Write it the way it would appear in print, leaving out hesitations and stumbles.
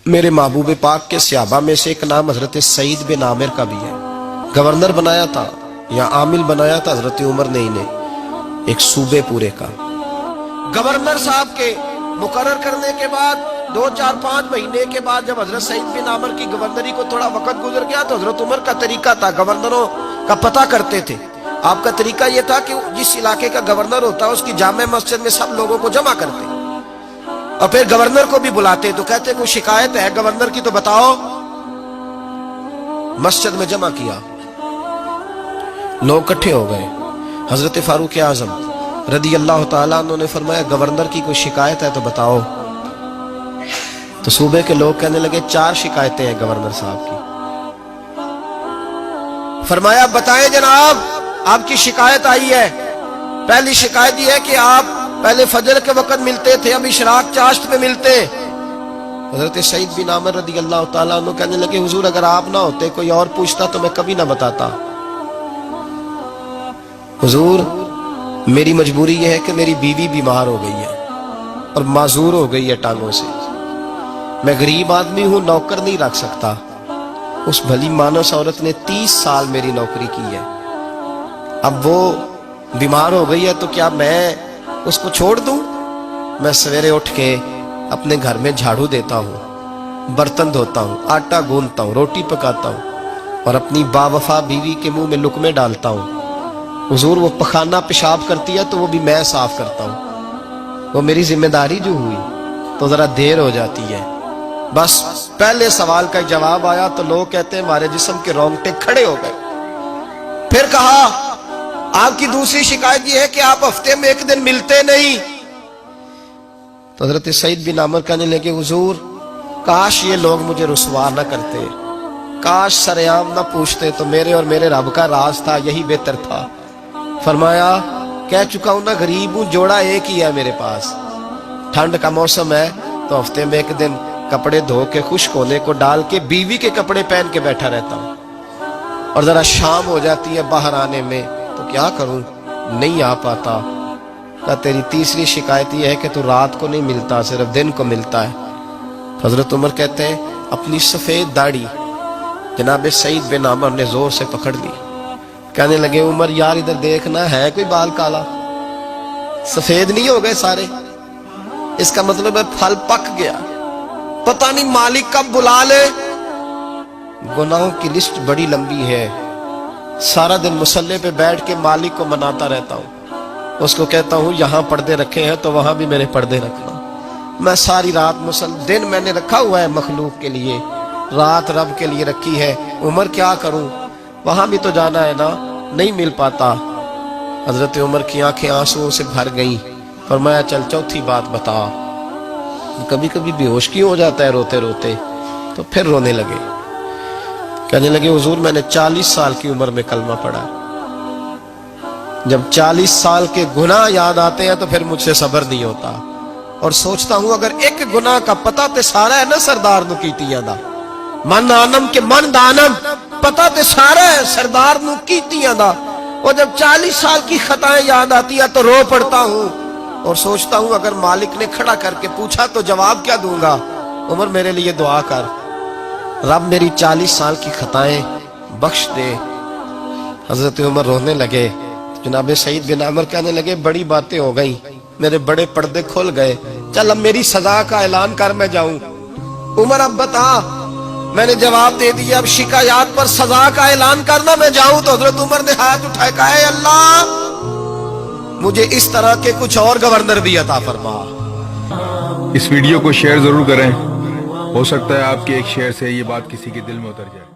میرے محبوب پاک کے صحابہ میں سے ایک نام حضرت سعید بن عامر کا بھی ہے. گورنر بنایا تھا یا عامل بنایا تھا حضرت عمر نے انہیں ایک صوبے پورے کا. گورنر صاحب کے مقرر کرنے کے بعد 2-4-5 مہینے کے بعد جب حضرت سعید بن عامر کی گورنری کو تھوڑا وقت گزر گیا تو حضرت عمر کا طریقہ تھا، گورنروں کا پتہ کرتے تھے. آپ کا طریقہ یہ تھا کہ جس علاقے کا گورنر ہوتا ہے اس کی جامع مسجد میں سب لوگوں کو جمع کرتے اور پھر گورنر کو بھی بلاتے تو کہتے کوئی شکایت ہے گورنر کی تو بتاؤ. مسجد میں جمع کیا، لوگ اکٹھے ہو گئے. حضرت فاروق اعظم رضی اللہ تعالیٰ عنہ نے فرمایا گورنر کی کوئی شکایت ہے تو بتاؤ. تو صوبے کے لوگ کہنے لگے 4 شکایتیں ہیں گورنر صاحب کی. فرمایا بتائیں جناب، آپ کی شکایت آئی ہے. پہلی شکایت یہ ہے کہ آپ پہلے فجر کے وقت ملتے تھے، اب اشراق چاشت میں ملتے. حضرت سعید بن عامر رضی اللہ تعالیٰ عنہ کہنے لگے حضور اگر آپ نہ ہوتے کوئی اور پوچھتا تو میں کبھی نہ بتاتا. حضور میری مجبوری یہ ہے کہ میری بیوی بیمار ہو گئی ہے اور معذور ہو گئی ہے ٹانگوں سے. میں غریب آدمی ہوں، نوکر نہیں رکھ سکتا. اس بھلی مانس عورت نے 30 سال میری نوکری کی ہے، اب وہ بیمار ہو گئی ہے تو کیا میں اس کو چھوڑ دوں؟ میں سویرے اٹھ کے اپنے گھر میں جھاڑو دیتا ہوں، برتن دھوتا ہوں، آٹا گوندتا ہوں، روٹی پکاتا ہوں اور اپنی باوفا بیوی کے منہ میں لقمے ڈالتا ہوں. حضور وہ پخانہ پیشاب کرتی ہے تو وہ بھی میں صاف کرتا ہوں. وہ میری ذمہ داری جو ہوئی تو ذرا دیر ہو جاتی ہے. بس پہلے سوال کا جواب آیا تو لوگ کہتے ہیں ہمارے جسم کے رونگٹے کھڑے ہو گئے. پھر کہا آپ کی دوسری شکایت یہ ہے کہ آپ ہفتے میں 1 دن ملتے نہیں. تو حضرت سعید بن عامر کہنے لگے حضور کاش یہ لوگ مجھے رسوا نہ کرتے، کاش سرعام نہ پوچھتے تو میرے اور میرے رب کا راز تھا، یہی بہتر تھا. فرمایا کہہ چکا ہوں نا غریب ہوں، جوڑا ایک ہی ہے میرے پاس. ٹھنڈ کا موسم ہے تو ہفتے میں 1 دن کپڑے دھو کے خشک ہونے کو ڈال کے بیوی کے کپڑے پہن کے بیٹھا رہتا ہوں اور ذرا شام ہو جاتی ہے باہر آنے میں تو کیا کروں، نہیں آ پاتا. کہا تیری تیسری شکایت یہ ہے کہ تو رات کو نہیں ملتا، صرف دن کو ملتا ہے. حضرت عمر کہتے ہیں اپنی سفید داڑھی جناب سعید بن عامر نے زور سے پکڑ لی. کہنے لگے عمر یار ادھر دیکھنا ہے کوئی بال کالا، سفید نہیں ہو گئے سارے؟ اس کا مطلب ہے پھل پک گیا، پتہ نہیں مالک کب بلا لے. گناہوں کی لسٹ بڑی لمبی ہے. سارا دن مصلی پہ بیٹھ کے مالک کو مناتا رہتا ہوں، اس کو کہتا ہوں یہاں پردے رکھے ہیں تو وہاں بھی میرے پردے رکھنا. میں ساری رات دن میں نے رکھا ہوا ہے مخلوق کے لیے، رات رب کے لیے رکھی ہے. عمر کیا کروں، وہاں بھی تو جانا ہے نا، نہیں مل پاتا. حضرت عمر کی آنکھیں آنسوؤں سے بھر گئیں. فرمایا چل چوتھی بات بتا. کبھی کبھی بے ہوش کیوں ہو جاتا ہے روتے روتے؟ تو پھر رونے لگے. کہنے لگے حضور میں نے 40 سال کی عمر میں کلمہ پڑھا. جب 40 سال کے گناہ یاد آتے ہیں تو پھر مجھ سے صبر نہیں ہوتا اور سوچتا ہوں اگر ایک گناہ کا پتہ تے سارا ہے نا سردار نو کیتیاں دا، من آنم کے من دانم، پتہ تے سارا ہے سردار نو کیتیاں دا. اور جب 40 سال کی خطائیں یاد آتی ہیں تو رو پڑتا ہوں اور سوچتا ہوں اگر مالک نے کھڑا کر کے پوچھا تو جواب کیا دوں گا؟ عمر میرے لیے دعا کر، رب میری 40 سال کی خطائیں بخش دے. حضرت عمر رونے لگے. جناب سعید بن عامر کہنے لگے بڑی باتیں ہو گئیں، میرے بڑے پردے کھل گئے، چل اب میری سزا کا اعلان کر میں جاؤں. عمر اب بتا. میں نے جواب دے دیا اب شکایات پر سزا کا اعلان کرنا میں جاؤں. تو حضرت عمر نے ہاتھ اٹھائے کہا اے اللہ مجھے اس طرح کے کچھ اور گورنر بھی عطا فرما. اس ویڈیو کو شیئر ضرور کریں، ہو سکتا ہے آپ کے ایک شیئر سے یہ بات کسی کے دل میں اتر جائے.